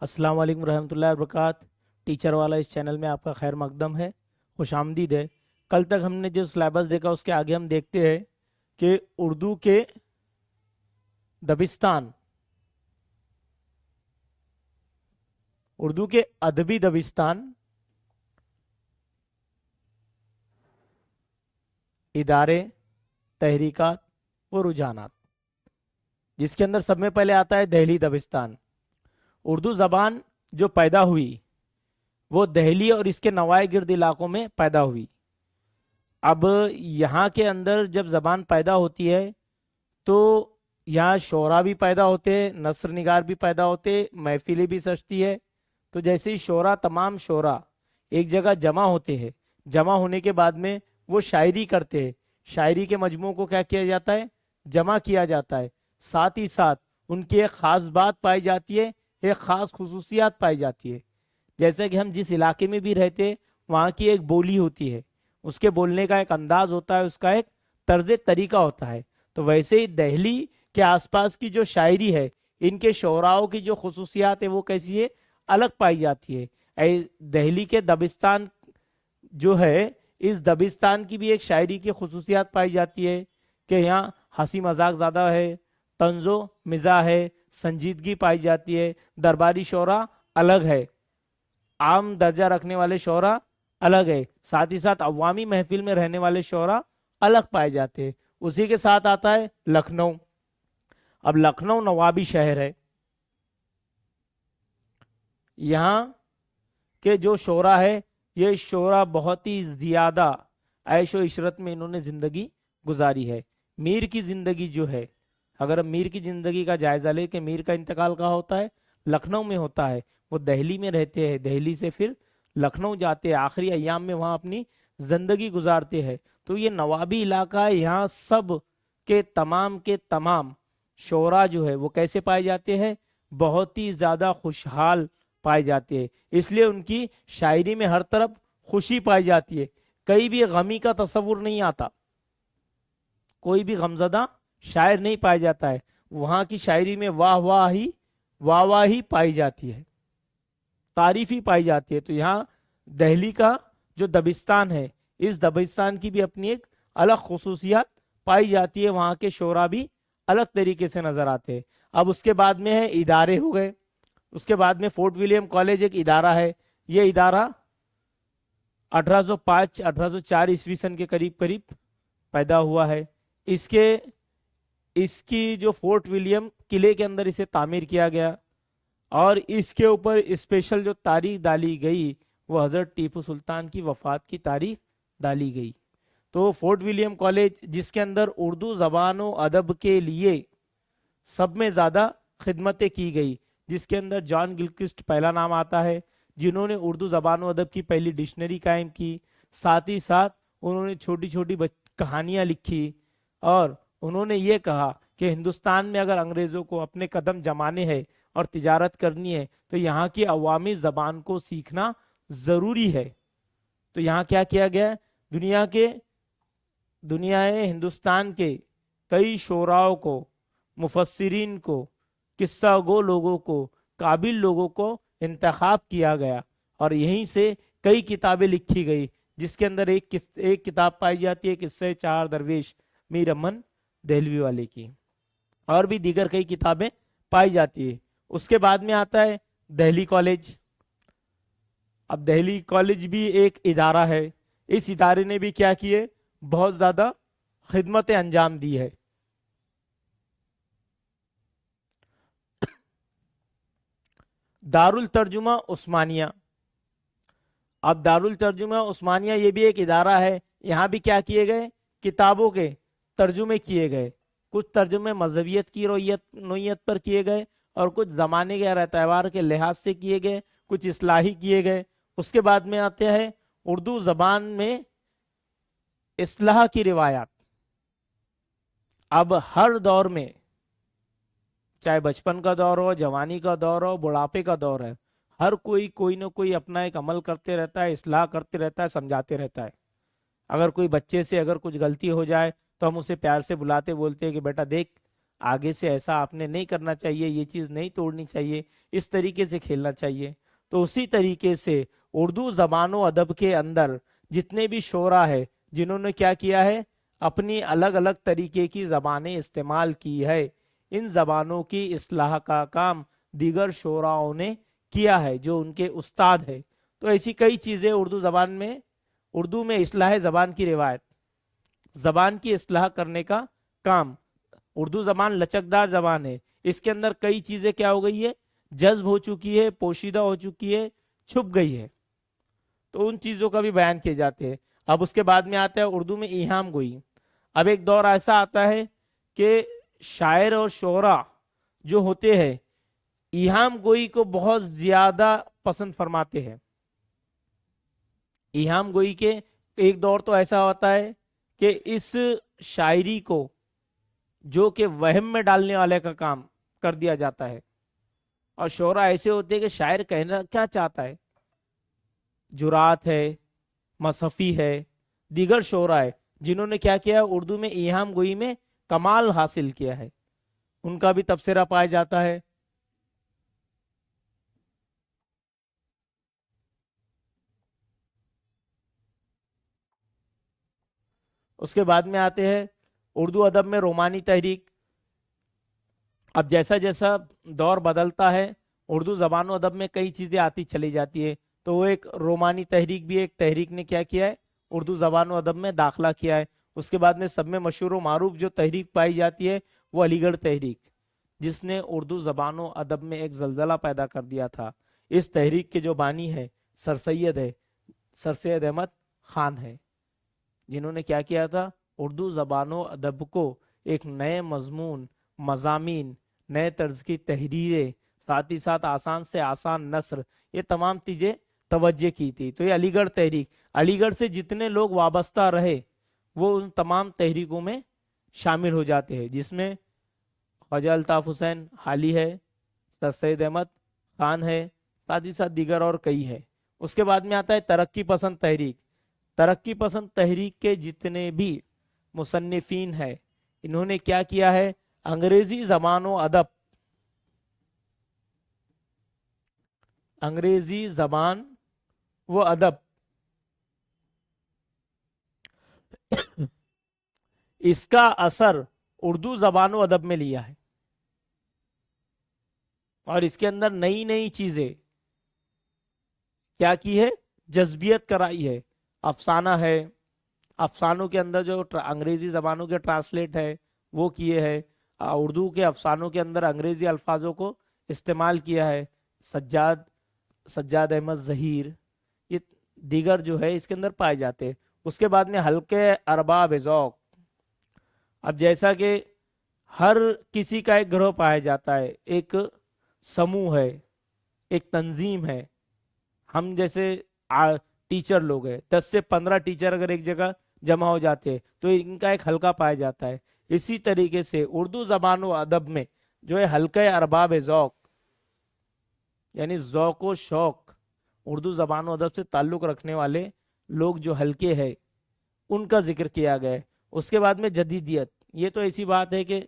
अस्सलाम वालेकुम रहमतुल्लाहि वबरकात। टीचर वाला इस चैनल में आपका खैर मकदम है, खुश आमदीद है। कल तक हमने जो सिलेबस देखा उसके आगे हम देखते हैं कि उर्दू के दबिस्तान, उर्दू के अदबी दबिस्तान, इदारे, तहरीकात व रुझानात, जिसके अंदर सब में पहले आता है दहली दबिस्तान। उर्दू ज़बान जो पैदा हुई वो दहली और इसके नवाए गिर्द इलाकों में पैदा हुई। अब यहाँ के अंदर जब ज़बान पैदा होती है तो यहाँ शोरा भी पैदा होते हैं, नस्र निगार भी पैदा होते, महफिलें भी सजती है। तो जैसे ही शोरा, तमाम शोरा एक जगह जमा होते हैं, जमा होने के बाद में वो शायरी करते हैं। शायरी के मजमू को क्या किया जाता है? जमा किया जाता है। साथ ही साथ उनकी एक ख़ास बात पाई जाती है, एक ख़ास खुसूसियात पाई जाती है। जैसे कि हम जिस इलाके में भी रहते वहाँ की एक बोली होती है, उसके बोलने का एक अंदाज होता है, उसका एक तर्ज तरीका होता है। तो वैसे ही दहली के आसपास की जो शायरी है, इनके शोराओं की जो खुसूसियात है वो कैसी है? अलग पाई जाती है। दहली के दबिस्तान जो है, इस दबिस्तान की भी एक शायरी की खुसूसियात पाई जाती है कि यहाँ हंसी मजाक ज़्यादा है, तंजो मिजा है, संजीदगी पाई जाती है। दरबारी शोरा अलग है, आम दर्जा रखने वाले शोरा अलग है, साथ ही साथ अवामी महफिल में रहने वाले शोरा अलग पाए जाते हैं। उसी के साथ आता है लखनऊ। अब लखनऊ नवाबी शहर है, यहाँ के जो शोरा है, ये शोरा बहुत ही ज्यादा ऐशो इशरत में इन्होंने जिंदगी गुजारी है। मीर की जिंदगी जो है, अगर हम मीर की जिंदगी का जायजा ले कि मीर का इंतकाल कहाँ होता है? लखनऊ में होता है। वो दिल्ली में रहते हैं, दिल्ली से फिर लखनऊ जाते हैं, आखिरी अयाम में वहाँ अपनी जिंदगी गुजारते हैं। तो ये नवाबी इलाका है, यहाँ सब के तमाम शोरा जो है वो कैसे पाए जाते हैं? बहुत ही ज्यादा खुशहाल पाए जाते हैं। इसलिए उनकी शायरी में हर तरफ खुशी पाई जाती है, कहीं भी गमी का तस्वुर नहीं आता, कोई भी गमजदा शायर नहीं पाया जाता है। वहां की शायरी में वाह ही पाई जाती है, तारीफ ही पाई जाती है। तो यहाँ दिल्ली का जो दबिस्तान है, इस दबिस्तान की भी अपनी एक अलग खुसूसियत पाई जाती है, वहां के शोरा भी अलग तरीके से नजर आते हैं। अब उसके बाद में है इदारे हो गए। उसके बाद में फोर्ट विलियम कॉलेज एक इदारा है। ये इदारा 1805-1804 ईस्वी सन के करीब करीब पैदा हुआ है। इसकी जो फोर्ट विलियम किले के अंदर इसे तामीर किया गया और इसके ऊपर स्पेशल जो तारीख डाली गई वो हजरत टीपू सुल्तान की वफात की तारीख डाली गई। तो फोर्ट विलियम कॉलेज, जिसके अंदर उर्दू ज़बान व अदब के लिए सब में ज़्यादा खिदमतें की गई, जिसके अंदर जॉन गिलक्रिस्ट पहला नाम आता है, जिन्होंने उर्दू ज़बान व अदब की पहली डिक्शनरी कायम की। साथ ही साथ उन्होंने छोटी छोटी कहानियाँ लिखी और उन्होंने ये कहा कि हिंदुस्तान में अगर अंग्रेज़ों को अपने कदम जमाने हैं और तिजारत करनी है तो यहाँ की अवामी ज़बान को सीखना ज़रूरी है। तो यहाँ क्या किया गया? हिंदुस्तान के कई शोराओं को, मुफस्सिरीन को, किस्सा गो लोगों को, काबिल लोगों को इंतखाब किया गया और यहीं से कई किताबें लिखी गई, जिसके अंदर एक किताब पाई जाती है किस्से चार दरवेश मीर अमन देहलवी वाले की, और भी दीगर कई किताबें पाई जाती है। उसके बाद में आता है दिल्ली कॉलेज। अब दिल्ली कॉलेज भी एक इदारा है। इस इदारे ने भी क्या किए? बहुत ज्यादा खिदमतें अंजाम दी है। दारुल तर्जुमा उस्मानिया। अब दारुल तर्जुमा उस्मानिया ये भी एक इदारा है। यहाँ भी क्या किए गए? किताबों के तर्जुमे किए गए। कुछ तर्जुमे मजहबियत की नोयत पर किए गए और कुछ ज़माने के एतबार के लिहाज से किए गए, कुछ इस्लाही किए गए। उसके बाद में आते हैं उर्दू ज़बान में इस्लाह की रिवायात। अब हर दौर में, चाहे बचपन का दौर हो, जवानी का दौर हो, बुढ़ापे का दौर है, हर कोई ना कोई अपना एक अमल करते रहता है, इस्लाह करते रहता है, समझाते रहता है। अगर कोई बच्चे से अगर कुछ गलती हो जाए तो हम उसे प्यार से बुलाते, बोलते हैं कि बेटा देख آگے سے ایسا آپ نے نہیں کرنا چاہیے، یہ چیز نہیں توڑنی چاہیے، اس طریقے سے کھیلنا چاہیے۔ تو اسی طریقے سے اردو زبان و ادب کے اندر جتنے بھی شعراء ہے جنہوں نے کیا کیا ہے، اپنی الگ الگ طریقے کی زبانیں استعمال کی ہے، ان زبانوں کی اصلاح کا کام دیگر شعراؤں نے کیا ہے جو ان کے استاد ہے۔ تو ایسی کئی چیزیں اردو زبان میں، اردو میں اصلاح زبان کی روایت، زبان کی اصلاح کرنے کا کام۔ اردو زبان لچکدار زبان ہے، اس کے اندر کئی چیزیں کیا ہو گئی ہے، جذب ہو چکی ہے، پوشیدہ ہو چکی ہے، چھپ گئی ہے، تو ان چیزوں کا بھی بیان کیے جاتے ہیں۔ اب اس کے بعد میں آتا ہے اردو میں ایہام گوئی۔ اب ایک دور ایسا آتا ہے کہ شاعر اور شعراء جو ہوتے ہیں ایہام گوئی کو بہت زیادہ پسند فرماتے ہیں۔ ایہام گوئی کے ایک دور تو ایسا ہوتا ہے کہ اس شاعری کو جو کہ وہم میں ڈالنے والے کا کام کر دیا جاتا ہے، اور شعراء ایسے ہوتے ہیں کہ شاعر کہنا کیا چاہتا ہے، جرات ہے، مصحفی ہے، دیگر شعراء ہے جنہوں نے کیا کیا، اردو میں ایہام گوئی میں کمال حاصل کیا ہے، ان کا بھی تبصرہ پایا جاتا ہے۔ اس کے بعد میں آتے ہیں اردو ادب میں رومانی تحریک۔ اب جیسا جیسا دور بدلتا ہے اردو زبان و ادب میں کئی چیزیں آتی چلی جاتی ہے، تو وہ ایک رومانی تحریک بھی ایک تحریک نے کیا کیا ہے، اردو زبان و ادب میں داخلہ کیا ہے۔ اس کے بعد میں سب میں مشہور و معروف جو تحریک پائی جاتی ہے وہ علی گڑھ تحریک، جس نے اردو زبان و ادب میں ایک زلزلہ پیدا کر دیا تھا۔ اس تحریک کے جو بانی ہے سر سید احمد خان ہے، جنہوں نے کیا کیا تھا، اردو زبان و ادب کو ایک نئے مضمون، مضامین، نئے طرز کی تحریریں، ساتھ ہی ساتھ آسان سے آسان نثر، یہ تمام چیزیں توجہ کی تھی۔ تو یہ علی گڑھ تحریک، علی گڑھ سے جتنے لوگ وابستہ رہے وہ ان تمام تحریکوں میں شامل ہو جاتے ہیں، جس میں خواجہ الطاف حسین حالی ہے، سر سید احمد خان ہے، ساتھ ہی ساتھ دیگر اور کئی ہے۔ اس کے بعد میں آتا ہے ترقی پسند تحریک۔ ترقی پسند تحریک کے جتنے بھی مصنفین ہیں انہوں نے کیا کیا ہے، انگریزی زبان و ادب، انگریزی زبان و ادب اس کا اثر اردو زبان و ادب میں لیا ہے، اور اس کے اندر نئی نئی چیزیں کیا کی ہے، جذبیت کرائی ہے۔ افسانہ ہے، افسانوں کے اندر جو انگریزی زبانوں کے ٹرانسلیٹ ہے وہ کیے ہیں، اردو کے افسانوں کے اندر انگریزی الفاظوں کو استعمال کیا ہے۔ سجاد احمد ظہیر، یہ دیگر جو ہے اس کے اندر پائے جاتے ہیں۔ اس کے بعد میں ہلکے ارباب ذوق۔ اب جیسا کہ ہر کسی کا ایک گروہ پایا جاتا ہے، ایک سموہ ہے، ایک تنظیم ہے، ہم جیسے ٹیچر لوگ ہیں، 10 سے 15 ٹیچر اگر ایک جگہ جمع ہو جاتے ہیں تو ان کا ایک حلقہ پایا جاتا ہے۔ اسی طریقے سے اردو زبان و ادب میں جو ہے حلقہ ارباب ذوق، یعنی ذوق و شوق، اردو زبان و ادب سے تعلق رکھنے والے لوگ جو حلقے ہیں ان کا ذکر کیا گیا ہے۔ اس کے بعد میں جدیدیت، یہ تو ایسی بات ہے کہ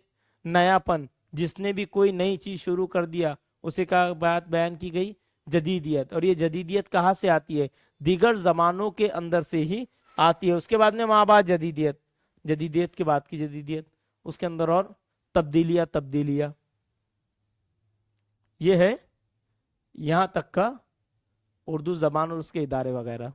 نیا پن، جس نے بھی کوئی نئی چیز شروع کر دیا اسے کا بات بیان کی گئی جدیدیت، اور یہ جدیدیت کہاں سے آتی ہے، دیگر زمانوں کے اندر سے ہی آتی ہے۔ اس کے بعد میں مابعد جدیدیت، جدیدیت کے بعد کی جدیدیت، اس کے اندر اور تبدیلیاں، یہ ہے یہاں تک کا اردو زبان اور اس کے ادارے وغیرہ۔